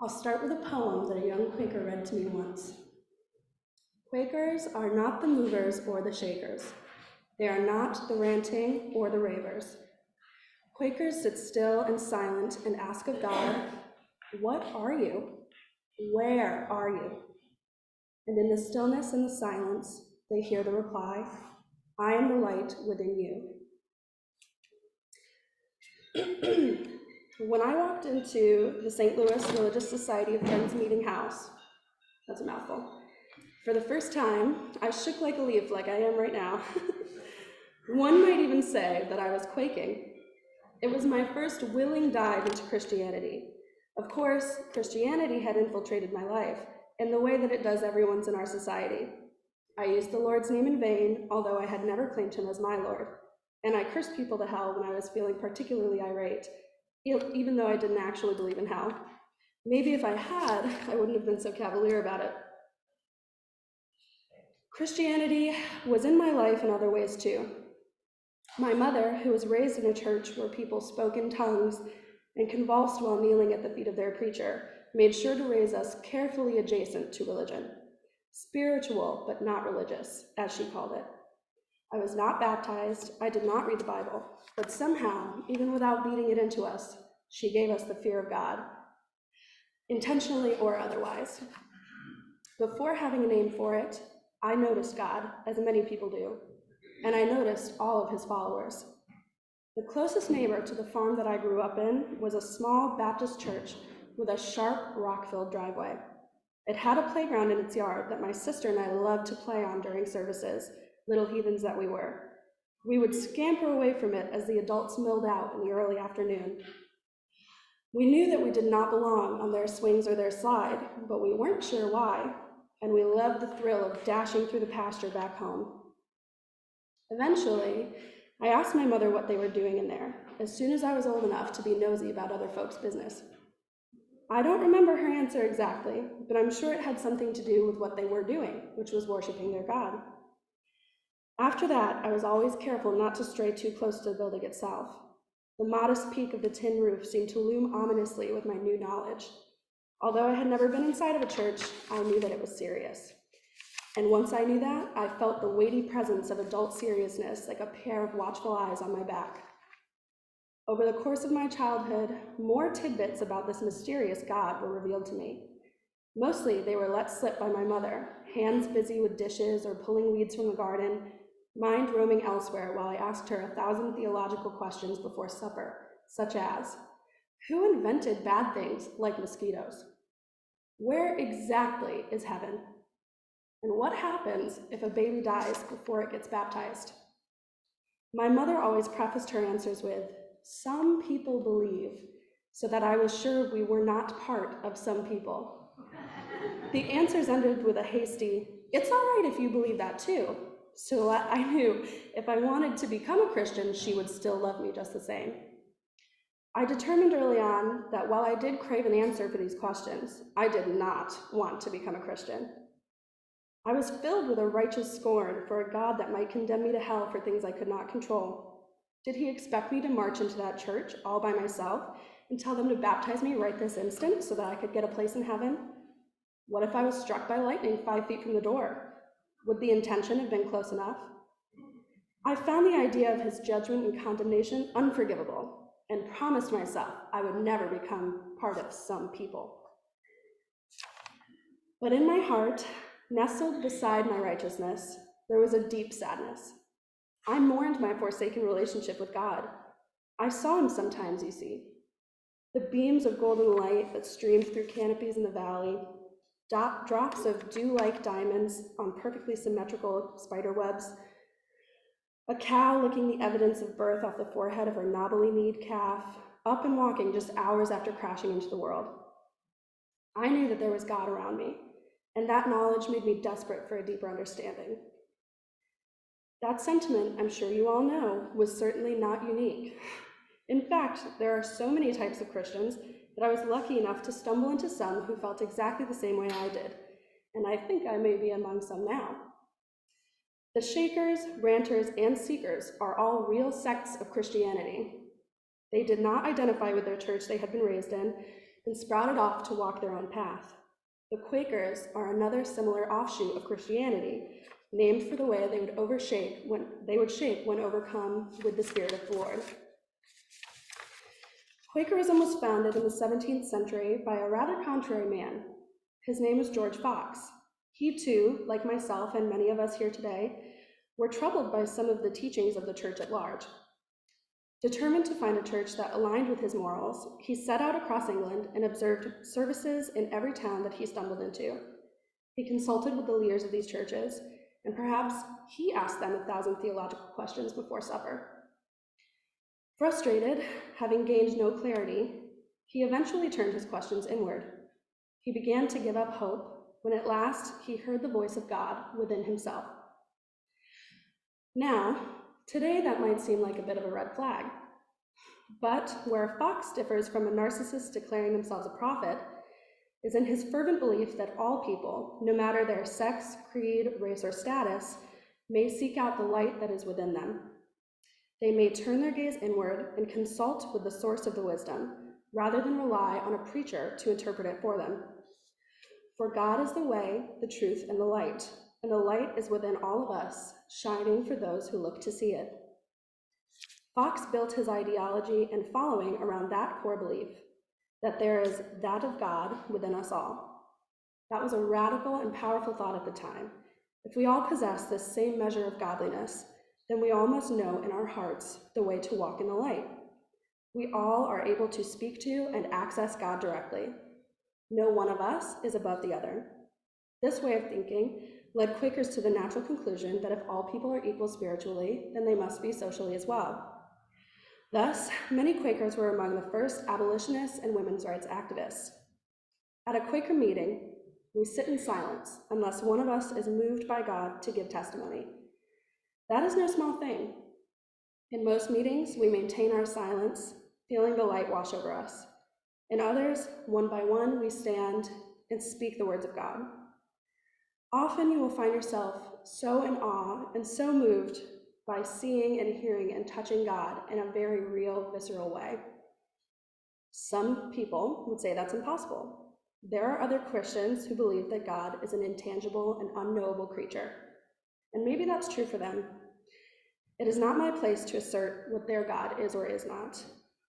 I'll start with a poem that a young Quaker read to me once. Quakers are not the movers or the shakers. They are not the ranting or the ravers. Quakers sit still and silent and ask of God, "What are you? Where are you?" And in the stillness and the silence, they hear the reply, "I am the light within you." When I walked into the St. Louis Religious Society of Friends meeting house, that's a mouthful, for the first time, I shook like a leaf like I am right now. One might even say that I was quaking. It was my first willing dive into Christianity. Of course, Christianity had infiltrated my life in the way that it does everyone's in our society. I used the Lord's name in vain, although I had never claimed him as my Lord. And I cursed people to hell when I was feeling particularly irate, even though I didn't actually believe in hell. Maybe if I had, I wouldn't have been so cavalier about it. Christianity was in my life in other ways too. My mother, who was raised in a church where people spoke in tongues and convulsed while kneeling at the feet of their preacher, made sure to raise us carefully adjacent to religion. Spiritual, but not religious, as she called it. I was not baptized, I did not read the Bible, but somehow, even without beating it into us, she gave us the fear of God, intentionally or otherwise. Before having a name for it, I noticed God, as many people do, and I noticed all of his followers. The closest neighbor to the farm that I grew up in was a small Baptist church with a sharp, rock-filled driveway. It had a playground in its yard that my sister and I loved to play on during services, little heathens that we were. We would scamper away from it as the adults milled out in the early afternoon. We knew that we did not belong on their swings or their slide, but we weren't sure why, and we loved the thrill of dashing through the pasture back home. Eventually, I asked my mother what they were doing in there, as soon as I was old enough to be nosy about other folks' business. I don't remember her answer exactly, but I'm sure it had something to do with what they were doing, which was worshiping their God. After that, I was always careful not to stray too close to the building itself. The modest peak of the tin roof seemed to loom ominously with my new knowledge. Although I had never been inside of a church, I knew that it was serious. And once I knew that, I felt the weighty presence of adult seriousness like a pair of watchful eyes on my back. Over the course of my childhood, more tidbits about this mysterious God were revealed to me. Mostly, they were let slip by my mother, hands busy with dishes or pulling weeds from the garden, mind roaming elsewhere while I asked her 1,000 theological questions before supper, such as, who invented bad things like mosquitoes? Where exactly is heaven? And what happens if a baby dies before it gets baptized? My mother always prefaced her answers with, "Some people believe," so that I was sure we were not part of some people. The answers ended with a hasty, "It's all right if you believe that too." So I knew if I wanted to become a Christian, she would still love me just the same. I determined early on that while I did crave an answer for these questions, I did not want to become a Christian. I was filled with a righteous scorn for a God that might condemn me to hell for things I could not control. Did he expect me to march into that church all by myself and tell them to baptize me right this instant so that I could get a place in heaven? What if I was struck by lightning 5 feet from the door? Would the intention have been close enough? I found the idea of his judgment and condemnation unforgivable and promised myself I would never become part of some people. But in my heart, nestled beside my righteousness, there was a deep sadness. I mourned my forsaken relationship with God. I saw him sometimes, you see. The beams of golden light that streamed through canopies in the valley, drops of dew-like diamonds on perfectly symmetrical spider webs, a cow licking the evidence of birth off the forehead of her knobbly-kneed calf, up and walking just hours after crashing into the world. I knew that there was God around me, and that knowledge made me desperate for a deeper understanding. That sentiment, I'm sure you all know, was certainly not unique. In fact, there are so many types of Christians that I was lucky enough to stumble into some who felt exactly the same way I did, and I think I may be among some now. The Shakers, Ranters, and Seekers are all real sects of Christianity. They did not identify with their church they had been raised in, and sprouted off to walk their own path. The Quakers are another similar offshoot of Christianity, named for the way they would shape when overcome with the Spirit of the Lord. Quakerism was founded in the 17th century by a rather contrary man. His name was George Fox. He too, like myself and many of us here today, were troubled by some of the teachings of the church at large. Determined to find a church that aligned with his morals, he set out across England and observed services in every town that he stumbled into. He consulted with the leaders of these churches, and perhaps he asked them 1,000 theological questions before supper. Frustrated, having gained no clarity, he eventually turned his questions inward. He began to give up hope when at last he heard the voice of God within himself. Now, today that might seem like a bit of a red flag, but where Fox differs from a narcissist declaring themselves a prophet is in his fervent belief that all people, no matter their sex, creed, race, or status, may seek out the light that is within them. They may turn their gaze inward and consult with the source of the wisdom, rather than rely on a preacher to interpret it for them. For God is the way, the truth, and the light is within all of us, shining for those who look to see it. Fox built his ideology and following around that core belief, that there is that of God within us all. That was a radical and powerful thought at the time. If we all possess this same measure of godliness, then we all must know in our hearts the way to walk in the light. We all are able to speak to and access God directly. No one of us is above the other. This way of thinking led Quakers to the natural conclusion that if all people are equal spiritually, then they must be socially as well. Thus, many Quakers were among the first abolitionists and women's rights activists. At a Quaker meeting, we sit in silence unless one of us is moved by God to give testimony. That is no small thing. In most meetings, we maintain our silence, feeling the light wash over us. In others, one by one, we stand and speak the words of God. Often you will find yourself so in awe and so moved by seeing and hearing and touching God in a very real, visceral way. Some people would say that's impossible. There are other Christians who believe that God is an intangible and unknowable creature. And maybe that's true for them. It is not my place to assert what their God is or is not.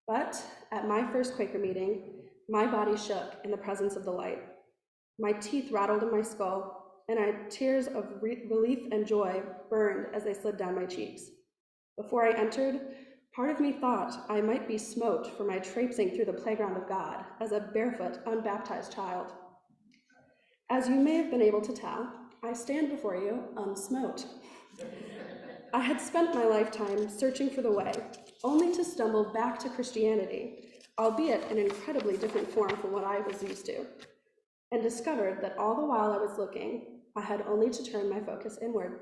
But at my first Quaker meeting, my body shook in the presence of the light. My teeth rattled in my skull, and tears of relief and joy burned as they slid down my cheeks. Before I entered, part of me thought I might be smote for my traipsing through the playground of God as a barefoot, unbaptized child. As you may have been able to tell, I stand before you unsmote. I had spent my lifetime searching for the way, only to stumble back to Christianity, albeit in an incredibly different form from what I was used to, and discovered that all the while I was looking, I had only to turn my focus inward.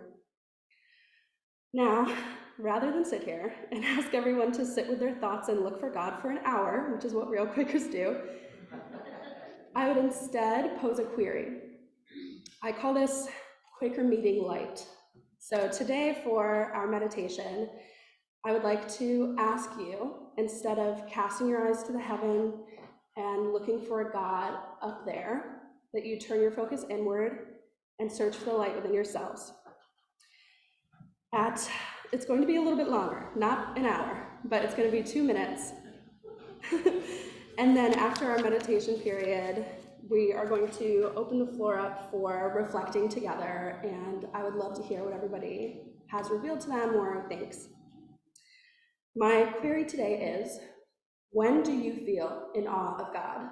Now, rather than sit here and ask everyone to sit with their thoughts and look for God for an hour, which is what real Quakers do, I would instead pose a query. I call this Quaker Meeting Light. So today for our meditation, I would like to ask you, instead of casting your eyes to the heaven and looking for a God up there, that you turn your focus inward and search for the light within yourselves. It's going to be a little bit longer, not an hour, but it's going to be 2 minutes. And then after our meditation period, we are going to open the floor up for reflecting together, and I would love to hear what everybody has revealed to them or thinks. My query today is, when do you feel in awe of God?